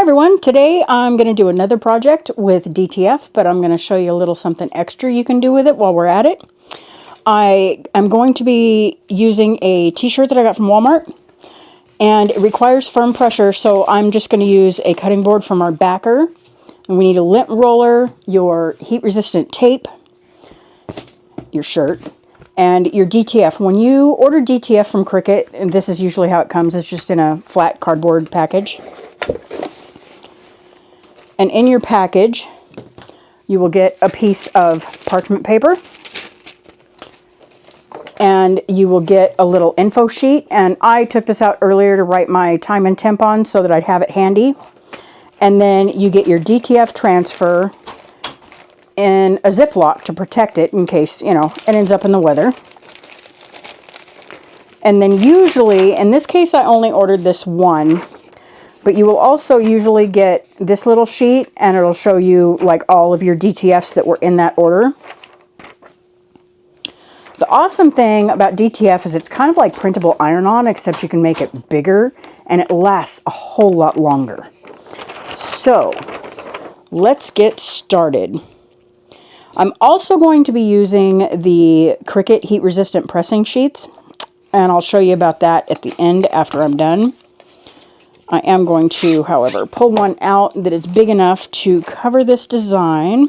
everyone, today I'm going to do another project with DTF, but I'm going to show you a little something extra you can do with it while we're at it. I am going to be using a t-shirt that I got from Walmart, and it requires firm pressure, so I'm just going to use a cutting board from our backer. And we need a lint roller, your heat-resistant tape, your shirt, and your DTF. When you order DTF from Cricut, and this is usually how it comes, it's just in a flat cardboard package. And in your package, you will get a piece of parchment paper. And you will get a little info sheet. And I took this out earlier to write my time and temp on so that I'd have it handy. And then you get your DTF transfer in a Ziploc to protect it in case, you know, it ends up in the weather. And then usually, in this case, I only ordered this one. But you will also usually get this little sheet, and it'll show you like all of your DTFs that were in that order. The awesome thing about DTF is it's kind of like printable iron-on, except you can make it bigger, and it lasts a whole lot longer. So, let's get started. I'm also going to be using the Cricut heat-resistant pressing sheets, and I'll show you about that at the end after I'm done. I am going to, however, pull one out that is big enough to cover this design.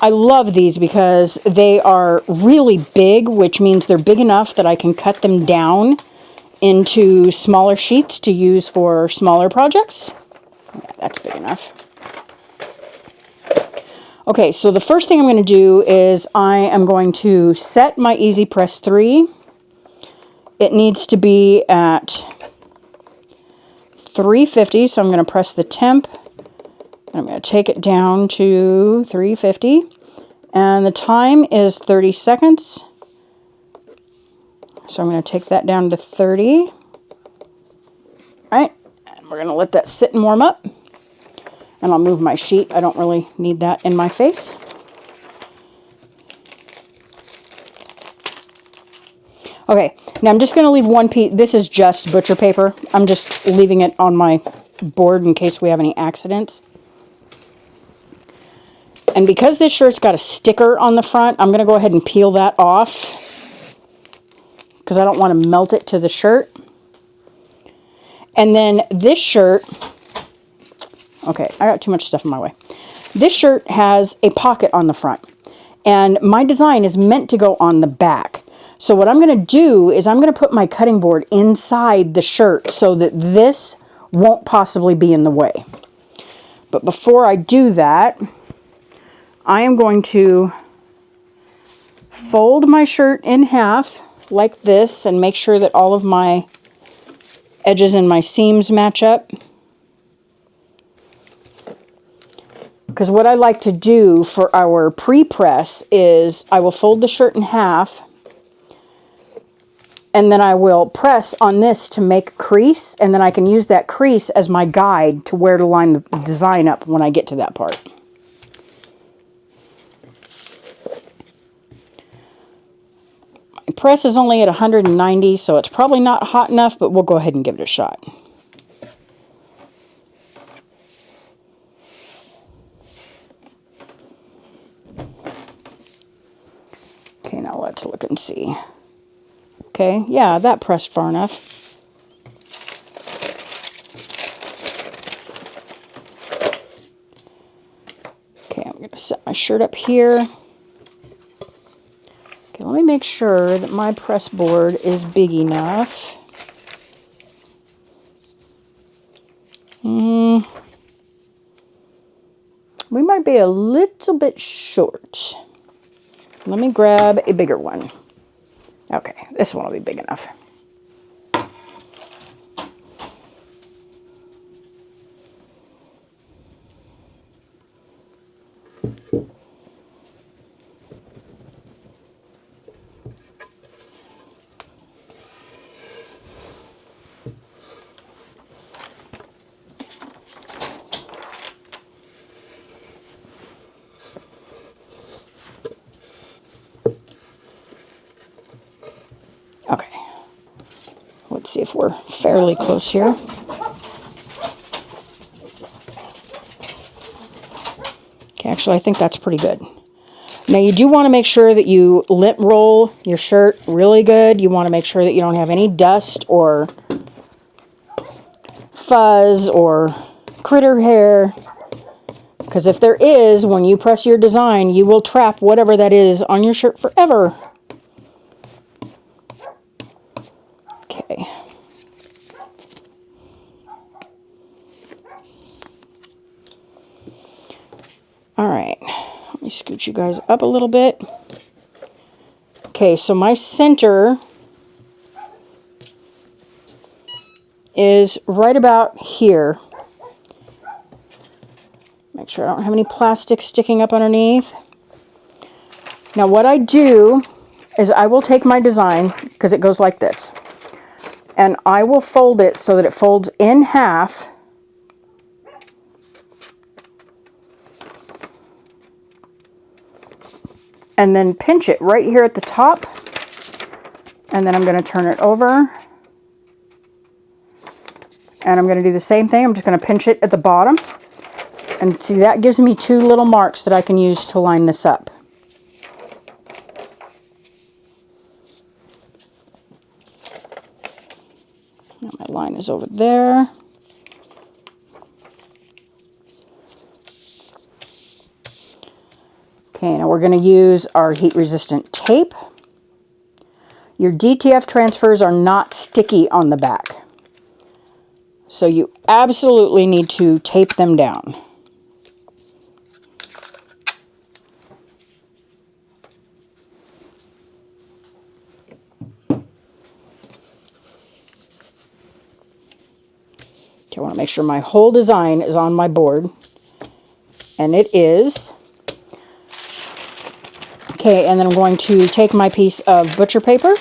I love these because they are really big, which means they're big enough that I can cut them down into smaller sheets to use for smaller projects. Yeah, that's big enough. Okay, so the first thing I'm going to do is I am going to set my Easy Press 3. It needs to be at 350, so I'm going to press the temp. I'm going to take it down to 350, and the time is 30 seconds. So I'm going to take that down to 30. All right, and we're going to let that sit and warm up. And I'll move my sheet. I don't really need that in my face. Okay, now I'm just going to leave one piece. This is just butcher paper. I'm just leaving it on my board in case we have any accidents. And because this shirt's got a sticker on the front, I'm going to go ahead and peel that off because I don't want to melt it to the shirt. And then this shirt, okay, I got too much stuff in my way. This shirt has a pocket on the front, and my design is meant to go on the back. So what I'm going to do is I'm going to put my cutting board inside the shirt so that this won't possibly be in the way. But before I do that, I am going to fold my shirt in half like this and make sure that all of my edges and my seams match up. Because what I like to do for our pre-press is I will fold the shirt in half, and then I will press on this to make a crease, and then I can use that crease as my guide to where to line the design up when I get to that part. My press is only at 190, so it's probably not hot enough, but we'll go ahead and give it a shot. Okay, now let's look and see. Okay, yeah, that pressed far enough. Okay, I'm going to set my shirt up here. Okay, let me make sure that my press board is big enough. We might be a little bit short. Let me grab a bigger one. Okay, this one will be big enough. Okay, let's see if we're fairly close here. Actually, I think that's pretty good. Now you do want to make sure that you lint roll your shirt really good. You want to make sure that you don't have any dust or fuzz or critter hair. Because if there is, when you press your design, you will trap whatever that is on your shirt forever. Okay. All right. Let me scoot you guys up a little bit. Okay, so my center is right about here. Make sure I don't have any plastic sticking up underneath. Now what I do is I will take my design, because it goes like this, and I will fold it so that it folds in half. And then pinch it right here at the top. And then I'm going to turn it over. And I'm going to do the same thing. I'm just going to pinch it at the bottom. And see, that gives me two little marks that I can use to line this up. Now my line is over there. Okay, now we're going to use our heat-resistant tape. Your DTF transfers are not sticky on the back, so you absolutely need to tape them down. Okay, I want to make sure my whole design is on my board, and it is. Okay, and then I'm going to take my piece of butcher paper.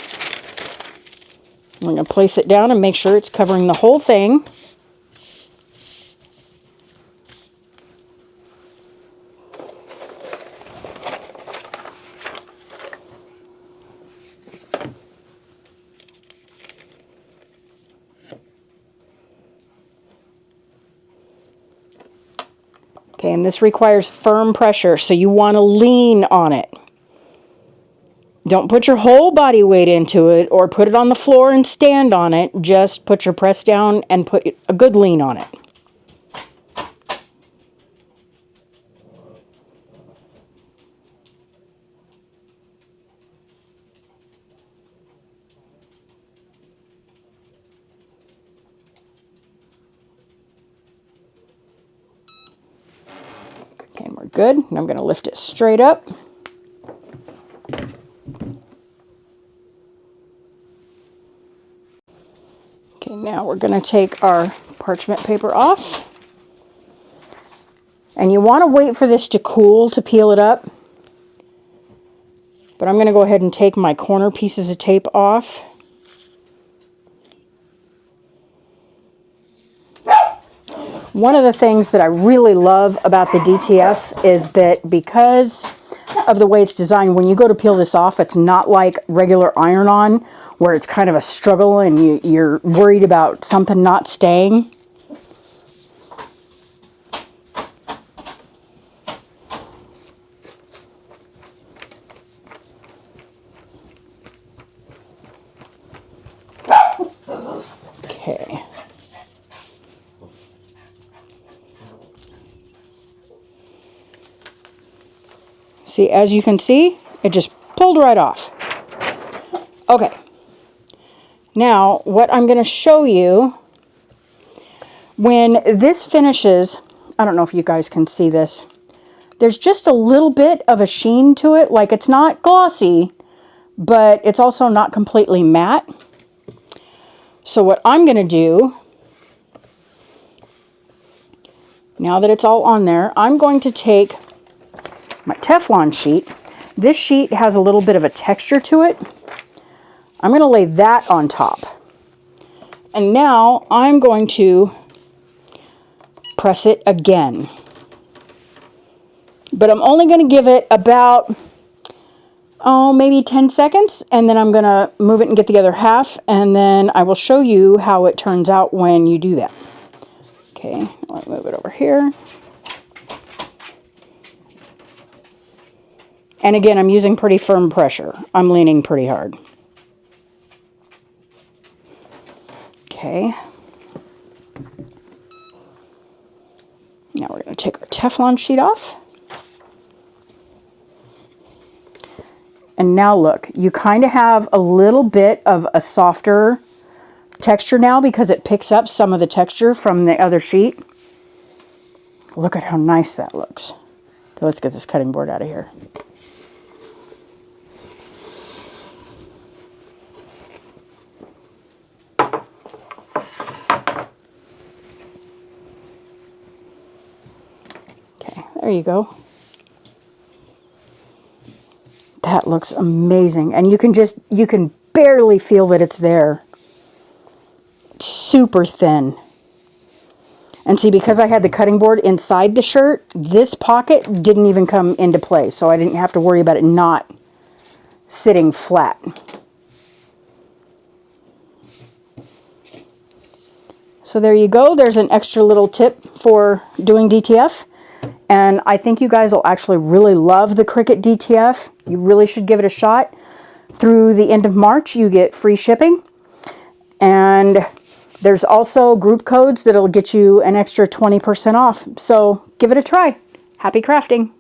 I'm going to place it down and make sure it's covering the whole thing. Okay, and this requires firm pressure, so you want to lean on it. Don't put your whole body weight into it or put it on the floor and stand on it. Just put your press down and put a good lean on it. Okay, and we're good. And I'm going to lift it straight up. Okay, now we're going to take our parchment paper off. And you want to wait for this to cool to peel it up. But I'm going to go ahead and take my corner pieces of tape off. One of the things that I really love about the DTF is that because of the way it's designed, when you go to peel this off, it's not like regular iron-on, where it's kind of a struggle and you're worried about something not staying. Okay. See, as you can see, it just pulled right off. Okay. Now, what I'm going to show you, when this finishes, I don't know if you guys can see this, there's just a little bit of a sheen to it. Like, it's not glossy, but it's also not completely matte. So what I'm going to do, now that it's all on there, I'm going to take my Teflon sheet. This sheet has a little bit of a texture to it. I'm going to lay that on top. And now I'm going to press it again. But I'm only going to give it about, maybe 10 seconds. And then I'm going to move it and get the other half. And then I will show you how it turns out when you do that. Okay, I'll move it over here. And again, I'm using pretty firm pressure. I'm leaning pretty hard. Okay. Now we're going to take our Teflon sheet off. And now look, you kind of have a little bit of a softer texture now because it picks up some of the texture from the other sheet. Look at how nice that looks. Okay, let's get this cutting board out of here. Okay, there you go. That looks amazing. And you can barely feel that it's there. It's super thin. And see, because I had the cutting board inside the shirt, this pocket didn't even come into play. So I didn't have to worry about it not sitting flat. So there you go. There's an extra little tip for doing DTF. And I think you guys will actually really love the Cricut DTF. You really should give it a shot. Through the end of March, you get free shipping. And there's also group codes that'll get you an extra 20% off. So give it a try. Happy crafting.